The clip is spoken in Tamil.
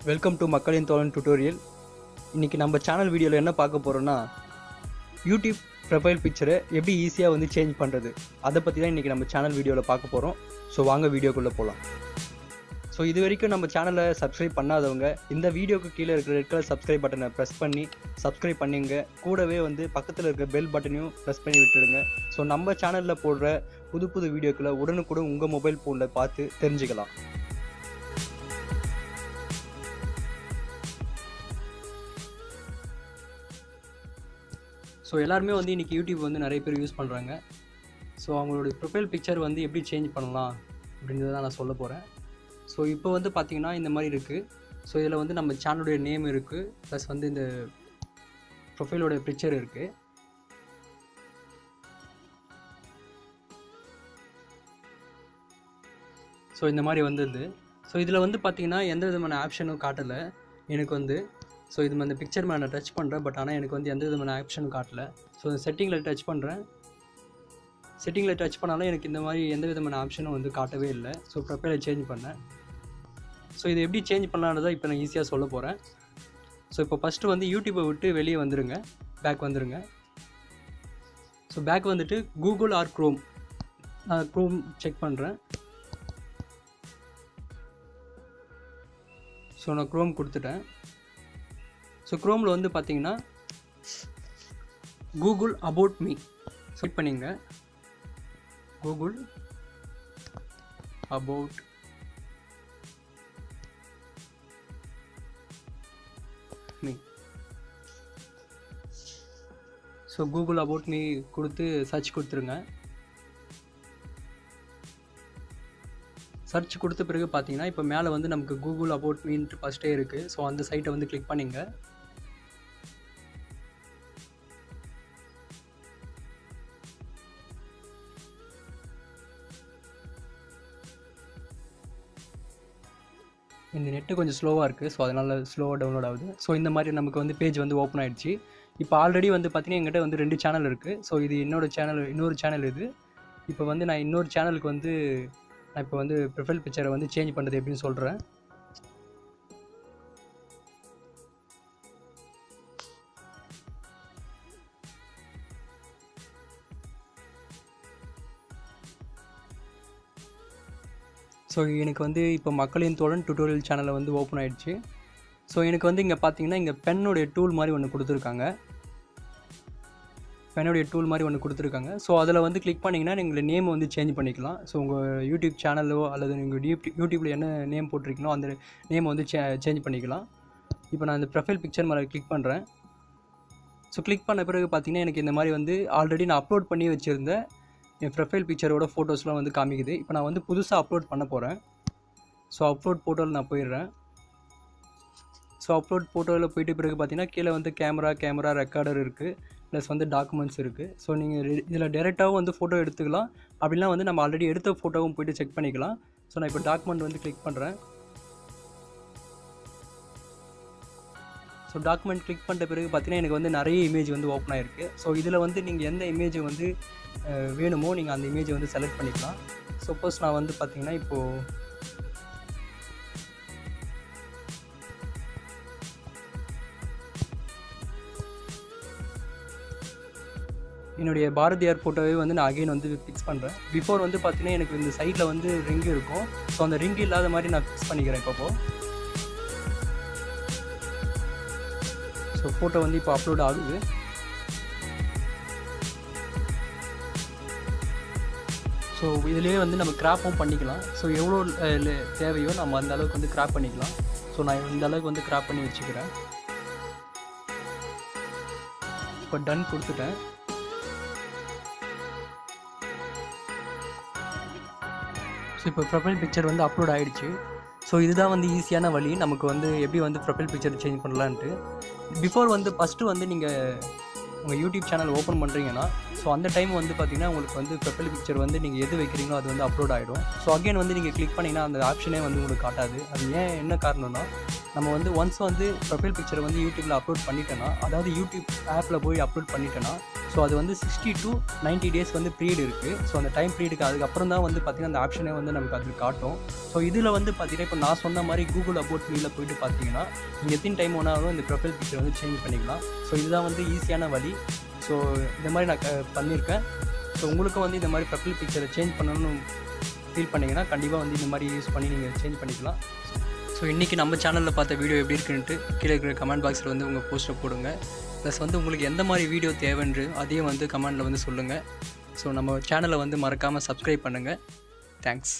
வெல்கம் டு மக்களின் தோழன் டுட்டோரியல். இன்றைக்கி நம்ம சேனல் வீடியோவில் என்ன பார்க்க போகிறோன்னா, யூடியூப் ப்ரொஃபைல் பிக்சரை எப்படி ஈஸியாக வந்து சேஞ்ச் பண்ணுறது, அதை பற்றி தான் இன்றைக்கி நம்ம சேனல் வீடியோவில் பார்க்க போகிறோம். ஸோ வாங்க வீடியோக்குள்ளே போகலாம். ஸோ இது வரைக்கும் நம்ம சேனலை சப்ஸ்கிரைப் பண்ணாதவங்க இந்த வீடியோக்கு கீழே இருக்கிற ரெட் கலர் சப்ஸ்கிரைப் பட்டனை ப்ரெஸ் பண்ணி சப்ஸ்கிரைப் பண்ணிங்க. கூடவே வந்து பக்கத்தில் இருக்கிற பெல் பட்டனையும் ப்ரெஸ் பண்ணி விட்டுடுங்க. ஸோ நம்ம சேனலில் போடுற புது வீடியோக்களை உடனுக்குடன் உங்கள் மொபைல் ஃபோனில் பார்த்து தெரிஞ்சுக்கலாம். ஸோ எல்லாருமே வந்து இன்றைக்கி யூடியூப் வந்து நிறைய பேர் யூஸ் பண்ணுறாங்க. ஸோ அவங்களோட ப்ரொஃபைல் பிக்சர் வந்து எப்படி சேஞ்ச் பண்ணலாம் அப்படின்றத நான் சொல்ல போகிறேன். ஸோ இப்போ வந்து பார்த்திங்கன்னா இந்த மாதிரி இருக்குது. ஸோ இதில் வந்து நம்ம சேனலுடைய நேம் இருக்குது, ப்ளஸ் வந்து இந்த ப்ரொஃபைலோட பிக்சர் இருக்குது. ஸோ இந்த மாதிரி வந்தது. ஸோ இதில் வந்து பார்த்திங்கன்னா எந்த விதமான ஆப்ஷனும் காட்டலை எனக்கு வந்து. ஸோ இது அந்த பிக்சர் மேலே நான் டச் பண்ணுறேன், பட் ஆனால் எனக்கு வந்து எந்த விதமான ஆப்ஷனும் காட்டலை. ஸோ செட்டிங்கில் டச் பண்ணுறேன். செட்டிங்கில் டச் பண்ணாலும் எனக்கு இந்த மாதிரி எந்த விதமான ஆப்ஷனும் வந்து காட்டவே இல்லை. ஸோ ப்ரொஃபைலை சேஞ்ச் பண்ணேன். ஸோ இது எப்படி சேஞ்ச் பண்ணலான்றதை இப்போ நான் ஈஸியாக சொல்ல போகிறேன். ஸோ இப்போ ஃபஸ்ட்டு வந்து யூடியூப்பை விட்டு வெளியே வந்துடுங்க, பேக் வந்துடுங்க. ஸோ பேக் வந்துட்டு கூகுள் ஆர் க்ரோம், நான் க்ரோம் செக் பண்ணுறேன். ஸோ நான் க்ரோம் கொடுத்துட்டேன். ஸோ க்ரோமில் வந்து பார்த்தீங்கன்னா கூகுள் அபவுட் மீ செட் பண்ணிங்க. Google about me. So Google about me கொடுத்து சர்ச் கொடுத்துருங்க. சர்ச் கொடுத்த பிறகு பார்த்தீங்கன்னா இப்போ மேலே வந்து நமக்கு கூகுள் அபவுட் மீன்ட்டு ஃபஸ்ட்டே இருக்குது. ஸோ அந்த சைட்டை வந்து கிளிக் பண்ணிங்க. இந்த நெட்டு கொஞ்சம் ஸ்லோவாக இருக்குது, ஸோ அதனால் ஸ்லோவாக டவுன்லோட் ஆகுது. ஸோ இந்த மாதிரி நமக்கு வந்து பேஜ் வந்து ஓப்பன் ஆகிடுச்சு. இப்போ ஆல்ரெடி வந்து பார்த்திங்கன்னா எங்கிட்ட வந்து 2 சேனல் இருக்குது. ஸோ இது இன்னொரு சேனல் இது. இப்போ வந்து நான் இன்னொரு சேனலுக்கு வந்து நான் இப்போ வந்து ப்ரொஃபைல் பிக்சரை வந்து சேஞ்ச் பண்ணுறது எப்படின்னு சொல்கிறேன். ஸோ எனக்கு வந்து இப்போ மக்களின் தோழன் டுட்டோரியல் சேனலில் வந்து ஓப்பன் ஆகிடுச்சு. ஸோ எனக்கு வந்து இங்கே பார்த்தீங்கன்னா இங்கே பென்னுடைய டூல் மாதிரி ஒன்று கொடுத்துருக்காங்க. ஸோ அதில் வந்து கிளிக் பண்ணிங்கன்னா நீங்கள் நேம் வந்து சேஞ்ச் பண்ணிக்கலாம். ஸோ உங்கள் யூடியூப் சேனலோ அல்லது நீங்கள் யூடியூப்பில் என்ன நேம் போட்டிருக்கீங்களோ அந்த நேம் வந்து சேஞ்ச் பண்ணிக்கலாம். இப்போ நான் இந்த ப்ரொஃபைல் பிக்சர் மேலே கிளிக் பண்ணுறேன். ஸோ கிளிக் பண்ண பிறகு பார்த்திங்கன்னா எனக்கு இந்த மாதிரி வந்து ஆல்ரெடி நான் அப்லோட் பண்ணி வச்சுருந்தேன் என் ப்ரொஃபைல் பிக்சரோட ஃபோட்டோஸ்லாம் வந்து காமிக்குது. இப்போ நான் வந்து புதுசாக அப்லோட் பண்ண போகிறேன். ஸோ அப்லோட் ஃபோட்டோவில் நான் போயிடுறேன். ஸோ அப்லோட் ஃபோட்டோவில் போயிட்டு பிறகு பார்த்தீங்கன்னா கீழே வந்து கேமரா ரெக்கார்டர் இருக்குது, ப்ளஸ் வந்து டாக்குமெண்ட்ஸ் இருக்குது. ஸோ நீங்கள் இதில் டேரெக்டாகவும் வந்து ஃபோட்டோ எடுத்துக்கலாம், அப்படிலாம் வந்து நம்ம ஆல்ரெடி எடுத்த ஃபோட்டோவும் போய்ட்டு செக் பண்ணிக்கலாம். ஸோ நான் இப்போ டாக்குமெண்ட் வந்து கிளிக் பண்ணுறேன். ஸோ டாக்குமெண்ட் கிளிக் பண்ணுற பிறகு பார்த்தீங்கன்னா எனக்கு வந்து நிறைய இமேஜ் வந்து ஓப்பன் ஆகிருக்கு. ஸோ இதில் வந்து நீங்கள் எந்த இமேஜை வந்து வேணுமோ நீங்கள் அந்த இமேஜை வந்து செலக்ட் பண்ணிக்கலாம். சப்போஸ் நான் வந்து பார்த்தீங்கன்னா இப்போது என்னுடைய பாரதியார் ஃபோட்டோவே வந்து நான் அகைன் வந்து ஃபிக்ஸ் பண்ணுறேன். பிஃபோர் வந்து பார்த்தீங்கன்னா எனக்கு இந்த சைடில் வந்து ரிங் இருக்கும். ஸோ அந்த ரிங் இல்லாத மாதிரி நான் ஃபிக்ஸ் பண்ணிக்கிறேன் இப்போது. ஸோ ஃபோட்டோ வந்து இப்போ அப்லோட் ஆகுது. ஸோ இதிலே வந்து நம்ம கிராப்பும் பண்ணிக்கலாம். ஸோ எவ்வளோ தேவையோ நம்ம அந்த அளவுக்கு வந்து கிராப் பண்ணிக்கலாம். ஸோ நான் இந்த அளவுக்கு வந்து கிராப் பண்ணி வச்சுக்கிறேன். இப்போ டன் கொடுத்துட்டேன். ஸோ இப்போ ப்ரொஃபைல் பிக்சர் வந்து அப்லோட் ஆகிடுச்சு. ஸோ இதுதான் வந்து ஈஸியான வழி நமக்கு வந்து எப்படி வந்து ப்ரொஃபைல் பிக்சர் சேஞ்ச் பண்ணலான்ட்டு. பிஃபோர் வந்து ஃபஸ்ட்டு வந்து நீங்கள் உங்கள் யூடியூப் சேனல் ஓப்பன் பண்ணுறீங்கன்னா ஸோ அந்த டைம் வந்து பார்த்திங்கன்னா உங்களுக்கு வந்து ப்ரொஃபைல் பிக்சர் வந்து நீங்கள் எது வைக்கிறீங்களோ அது வந்து அப்லோட் ஆகிடும். ஸோ அகைன் வந்து நீங்கள் கிளிக் பண்ணிங்கன்னா அந்த ஆப்ஷனே வந்து உங்களுக்கு காட்டாது. அது ஏன் என்ன காரணம்னா நம்ம வந்து ஒன்ஸ் வந்து ப்ரொஃபைல் பிக்சரை வந்து யூடியூப்பில் அப்லோட் பண்ணிட்டேன்னா, அதாவது யூடியூப் ஆப்பில் போய் அப்லோட் பண்ணிட்டேன்னா ஸோ அது வந்து 60 to 90 டேஸ் வந்து பீரியட் இருக்குது. ஸோ அந்த டைம் பீரியடுக்கு அதுக்கப்புறம் தான் வந்து பார்த்திங்கன்னா அந்த ஆப்ஷனே வந்து நமக்கு அது காட்டும். ஸோ இதில் வந்து பார்த்திங்கன்னா இப்போ நான் சொன்ன மாதிரி கூகுள் அபவுட் மீல போய்ட்டு பார்த்தீங்கன்னா நீங்கள் எத்தனை டைம் வேணாலும் இந்த ப்ரொஃபைல் பிக்சர் வந்து சேஞ்ச் பண்ணிக்கலாம். ஸோ இதுதான் வந்து ஈஸியான வழி. ஸோ இந்த மாதிரி நான் பண்ணியிருக்கேன். ஸோ உங்களுக்கும் வந்து இந்த மாதிரி ப்ரொஃபைல் பிக்சரை சேஞ்ச் பண்ணணும்னு ஃபீல் பண்ணிங்கன்னா கண்டிப்பாக வந்து இந்த மாதிரி யூஸ் பண்ணி நீங்கள் சேஞ்ச் பண்ணிக்கலாம். ஸோ இன்றைக்கி நம்ம சேனலில் பார்த்த வீடியோ எப்படி இருக்குன்ட்டு கீழே இருக்கிற கமெண்ட் பாக்ஸில் வந்து உங்கள் போஸ்ட்டை போடுங்க. ப்ளஸ் வந்து உங்களுக்கு எந்த மாதிரி வீடியோ தேவைன்று அதையும் வந்து கமெண்டில் வந்து சொல்லுங்கள். ஸோ நம்ம சேனலை வந்து மறக்காமல் சப்ஸ்கிரைப் பண்ணுங்கள். தேங்க்ஸ்.